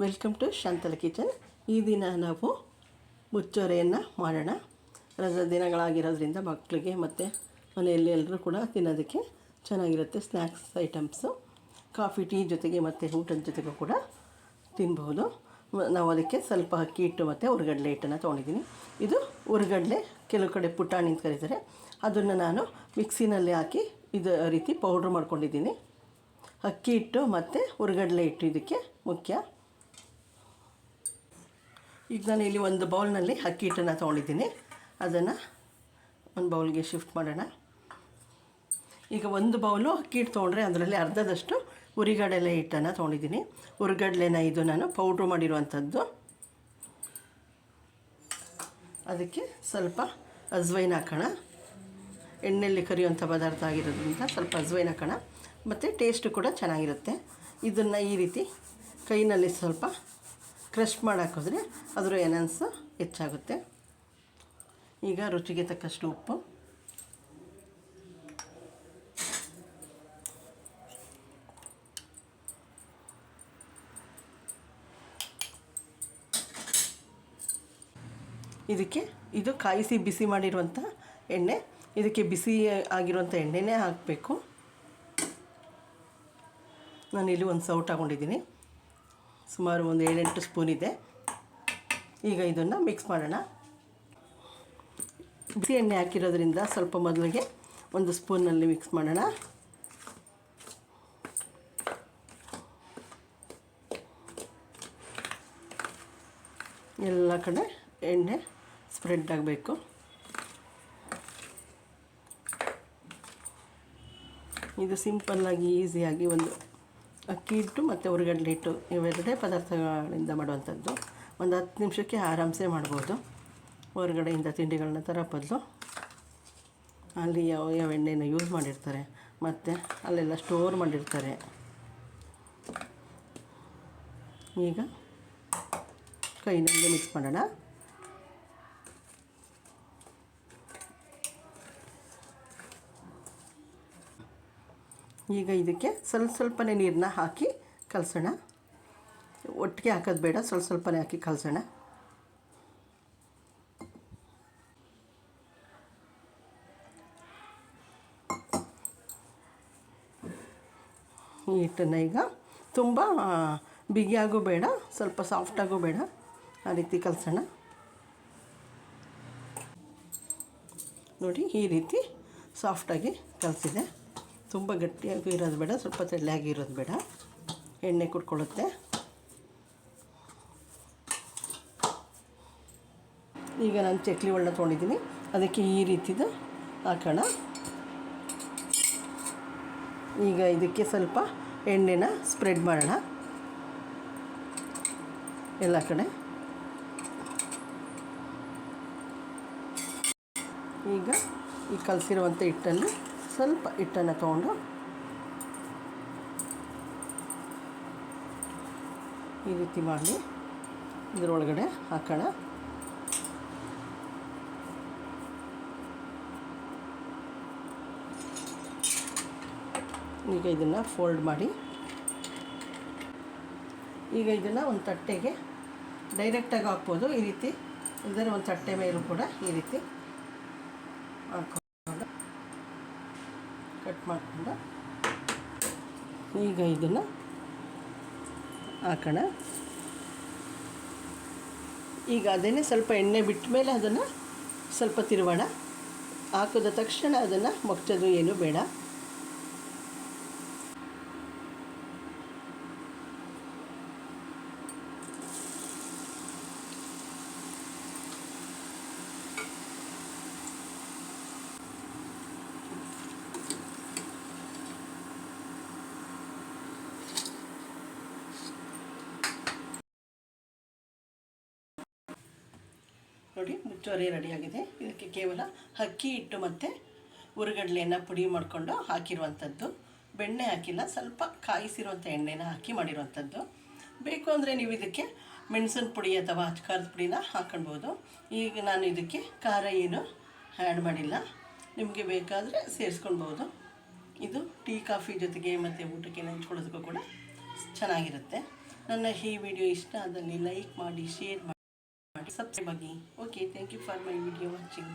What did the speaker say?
Welcome to Shantala kitchen. ಈ ದಿನ ನಾವು ಮುಚ್ಚೋರೆಯನ್ನು ಮಾಡೋಣ. ರಜಾ ದಿನಗಳಾಗಿರೋದ್ರಿಂದ ಮಕ್ಕಳಿಗೆ ಮತ್ತು ಮನೆಯಲ್ಲಿ ಎಲ್ಲರೂ ಕೂಡ ತಿನ್ನೋದಕ್ಕೆ ಚೆನ್ನಾಗಿರುತ್ತೆ. ಸ್ನ್ಯಾಕ್ಸ್ ಐಟಮ್ಸು ಕಾಫಿ ಟೀ ಜೊತೆಗೆ ಮತ್ತು ಊಟದ ಜೊತೆಗೂ ಕೂಡ ತಿನ್ಬಹುದು. ನಾವು ಅದಕ್ಕೆ ಸ್ವಲ್ಪ ಅಕ್ಕಿ ಹಿಟ್ಟು ಮತ್ತು ಹುರ್ಗಡ್ಲೆ ಹಿಟ್ಟನ್ನು ತೊಗೊಂಡಿದ್ದೀನಿ. ಇದು ಹುರ್ಗಡ್ಲೆ, ಕೆಲವು ಕಡೆ ಪುಟಾಣಿ ಅಂತ ಕರೀತಾರೆ. ಅದನ್ನು ನಾನು ಮಿಕ್ಸಿನಲ್ಲಿ ಹಾಕಿ ಇದು ರೀತಿ ಪೌಡ್ರ್ ಮಾಡ್ಕೊಂಡಿದ್ದೀನಿ. ಅಕ್ಕಿ ಹಿಟ್ಟು ಮತ್ತು ಹುರ್ಗಡ್ಲೆ ಹಿಟ್ಟು ಇದಕ್ಕೆ ಮುಖ್ಯ. ಈಗ ನಾನು ಇಲ್ಲಿ ಒಂದು ಬೌಲ್ನಲ್ಲಿ ಅಕ್ಕಿ ಹಿಟ್ಟನ್ನು ತೊಗೊಂಡಿದ್ದೀನಿ. ಅದನ್ನು ಒಂದು ಬೌಲ್ಗೆ ಶಿಫ್ಟ್ ಮಾಡೋಣ. ಈಗ ಒಂದು ಬೌಲು ಅಕ್ಕಿ ಹಿಟ್ಟು ತೊಗೊಂಡ್ರೆ ಅದರಲ್ಲಿ ಅರ್ಧದಷ್ಟು ಹುರಿಗಡಲೆ ಹಿಟ್ಟನ್ನು ತೊಗೊಂಡಿದ್ದೀನಿ. ಹುರಿಗಡಲೆನ ಇದು ನಾನು ಪೌಡ್ರು ಮಾಡಿರುವಂಥದ್ದು. ಅದಕ್ಕೆ ಸ್ವಲ್ಪ ಅಜ್ವೈನ್ ಹಾಕೋಣ. ಎಣ್ಣೆಯಲ್ಲಿ ಕರಿಯುವಂಥ ಪದಾರ್ಥ ಆಗಿರೋದ್ರಿಂದ ಸ್ವಲ್ಪ ಅಜ್ವೈನ್ ಹಾಕೋಣ. ಮತ್ತು ಟೇಸ್ಟು ಕೂಡ ಚೆನ್ನಾಗಿರುತ್ತೆ. ಇದನ್ನು ಈ ರೀತಿ ಕೈನಲ್ಲಿ ಸ್ವಲ್ಪ ಕ್ರಷ್ ಮಾಡಿ ಹಾಕಿದ್ರೆ ಅದರ ಎನನ್ಸು ಹೆಚ್ಚಾಗುತ್ತೆ. ಈಗ ರುಚಿಗೆ ತಕ್ಕಷ್ಟು ಉಪ್ಪು, ಇದಕ್ಕೆ ಇದು ಕಾಯಿಸಿ ಬಿಸಿ ಮಾಡಿರುವಂಥ ಎಣ್ಣೆ. ಇದಕ್ಕೆ ಬಿಸಿ ಆಗಿರುವಂಥ ಎಣ್ಣೆನೇ ಹಾಕಬೇಕು. ನಾನಿಲ್ಲಿ ಒಂದು ಸೌಟ್ ತಗೊಂಡಿದ್ದೀನಿ. ಸುಮಾರು ಒಂದು 7-8 ಸ್ಪೂನ್ ಇದೆ. ಈಗ ಇದನ್ನು ಮಿಕ್ಸ್ ಮಾಡೋಣ. ಬಿಸಿ ಎಣ್ಣೆ ಹಾಕಿರೋದ್ರಿಂದ ಸ್ವಲ್ಪ ಮೊದಲಿಗೆ ಒಂದು ಸ್ಪೂನಲ್ಲಿ ಮಿಕ್ಸ್ ಮಾಡೋಣ. ಎಲ್ಲ ಕಡೆ ಎಣ್ಣೆ ಸ್ಪ್ರೆಡ್ ಆಗಬೇಕು. ಇದು ಸಿಂಪಲ್ಲಾಗಿ ಈಸಿಯಾಗಿ ಒಂದು ಅಕ್ಕಿ ಹಿಟ್ಟು ಮತ್ತು ಹುರಿಗಡಲೆ ಹಿಟ್ಟು ಇವೆರಡೇ ಪದಾರ್ಥಗಳಿಂದ ಮಾಡುವಂಥದ್ದು. ಒಂದು 10 ನಿಮಿಷಕ್ಕೆ ಆರಾಮ್ಸೆ ಮಾಡ್ಬೋದು. ಹೊರಗಡೆಯಿಂದ ತಿಂಡಿಗಳನ್ನ ತರೋ ಬದಲು ಅಲ್ಲಿ ಯಾವ ಎಣ್ಣೆನ ಯೂಸ್ ಮಾಡಿರ್ತಾರೆ ಮತ್ತು ಅಲ್ಲೆಲ್ಲ ಸ್ಟೋರ್ ಮಾಡಿರ್ತಾರೆ. ಈಗ ಕೈನಲ್ಲಿ ಮಿಕ್ಸ್ ಮಾಡೋಣ. ಈಗ ಇದಕ್ಕೆ ಸ್ವಲ್ಪನೇ ನೀರನ್ನ ಹಾಕಿ ಕಲಸೋಣ. ಒಟ್ಟಿಗೆ ಹಾಕೋದು ಬೇಡ, ಸ್ವಲ್ಪನೇ ಹಾಕಿ ಕಲಸೋಣ. ಈ ಹಿಟ್ಟನ್ನು ಈಗ ತುಂಬ ಬಿಗಿಯಾಗೂ ಬೇಡ, ಸ್ವಲ್ಪ ಸಾಫ್ಟಾಗೂ ಬೇಡ, ಆ ರೀತಿ ಕಲಸೋಣ. ನೋಡಿ, ಈ ರೀತಿ ಸಾಫ್ಟಾಗಿ ಕಲಸಿದೆ. ತುಂಬ ಗಟ್ಟಿಯಾಗಿ ಇರೋದು ಬೇಡ, ಸ್ವಲ್ಪ ತೆಳ್ಳಾಗಿ ಇರೋದು ಬೇಡ, ಎಣ್ಣೆ ಕುಡ್ಕೊಳ್ಳುತ್ತೆ. ಈಗ ನಾನು ಚಕ್ಲಿ ಒಳ್ಳ ತೊಗೊಂಡಿದ್ದೀನಿ. ಅದಕ್ಕೆ ಈ ರೀತಿದು ಹಾಕೋಣ. ಈಗ ಇದಕ್ಕೆ ಸ್ವಲ್ಪ ಎಣ್ಣೆನ ಸ್ಪ್ರೆಡ್ ಮಾಡೋಣ ಎಲ್ಲ ಕಡೆ. ಈಗ ಈ ಕಲಸಿರುವಂಥ ಹಿಟ್ಟಲ್ಲಿ ಸ್ವಲ್ಪ ಹಿಟ್ಟನ್ನು ತೊಗೊಂಡು ಈ ರೀತಿ ಮಾಡಿ ಇದರೊಳಗಡೆ ಹಾಕೋಣ. ಈಗ ಇದನ್ನು ಫೋಲ್ಡ್ ಮಾಡಿ, ಈಗ ಇದನ್ನು ಒಂದು ತಟ್ಟೆಗೆ ಡೈರೆಕ್ಟಾಗಿ ಹಾಕ್ಬೋದು. ಈ ರೀತಿ ಇದರ ಒಂದು ತಟ್ಟೆ ಮೇಲೂ ಕೂಡ ಈ ರೀತಿ ಹಾಕ್ಕೊಂಡು ಕಟ್ ಮಾಡಿಕೊಂಡು ಈಗ ಇದನ್ನು ಹಾಕೋಣ. ಈಗ ಅದನ್ನೇ ಸ್ವಲ್ಪ ಎಣ್ಣೆ ಬಿಟ್ಟ ಮೇಲೆ ಅದನ್ನು ಸ್ವಲ್ಪ ತಿರುವೋಣ. ಹಾಕಿದ ತಕ್ಷಣ ಅದನ್ನು ಮಗ್ಚೋದು ಏನೂ ಬೇಡ. ನೋಡಿ, ಮುಚ್ಚೋರೆ ರೆಡಿಯಾಗಿದೆ. ಇದಕ್ಕೆ ಕೇವಲ ಅಕ್ಕಿ ಹಿಟ್ಟು ಮತ್ತು ಹುರಿಗಡಲೆಯನ್ನು ಪುಡಿ ಮಾಡಿಕೊಂಡು ಹಾಕಿರುವಂಥದ್ದು. ಬೆಣ್ಣೆ ಹಾಕಿಲ್ಲ, ಸ್ವಲ್ಪ ಕಾಯಿಸಿರುವಂಥ ಎಣ್ಣೆನ ಹಾಕಿ ಮಾಡಿರುವಂಥದ್ದು. ಬೇಕು ಅಂದರೆ ನೀವು ಇದಕ್ಕೆ ಮೆಣಸಿನ ಪುಡಿ ಅಥವಾ ಖಾರದ ಪುಡಿನ ಹಾಕ್ಕೊಳ್ಬೋದು. ಈಗ ನಾನು ಇದಕ್ಕೆ ಖಾರ ಏನು ಆ್ಯಡ್ ಮಾಡಿಲ್ಲ, ನಿಮಗೆ ಬೇಕಾದರೆ ಸೇರಿಸ್ಕೊಳ್ಬೋದು. ಇದು ಟೀ ಕಾಫಿ ಜೊತೆಗೆ ಮತ್ತು ಊಟಕ್ಕೆ ನೆಂಚ್ಕೊಳ್ಳೋದಕ್ಕೂ ಕೂಡ ಚೆನ್ನಾಗಿರುತ್ತೆ. ನನ್ನ ಈ ವಿಡಿಯೋ ಇಷ್ಟ ಆದಲ್ಲಿ ಲೈಕ್ ಮಾಡಿ, ಶೇರ್ ಮಾಡಿ, ಸಬ್ಸ್ಕ್ರೈಬ್ ಆಗಿ. Okay, thank you for my video watching.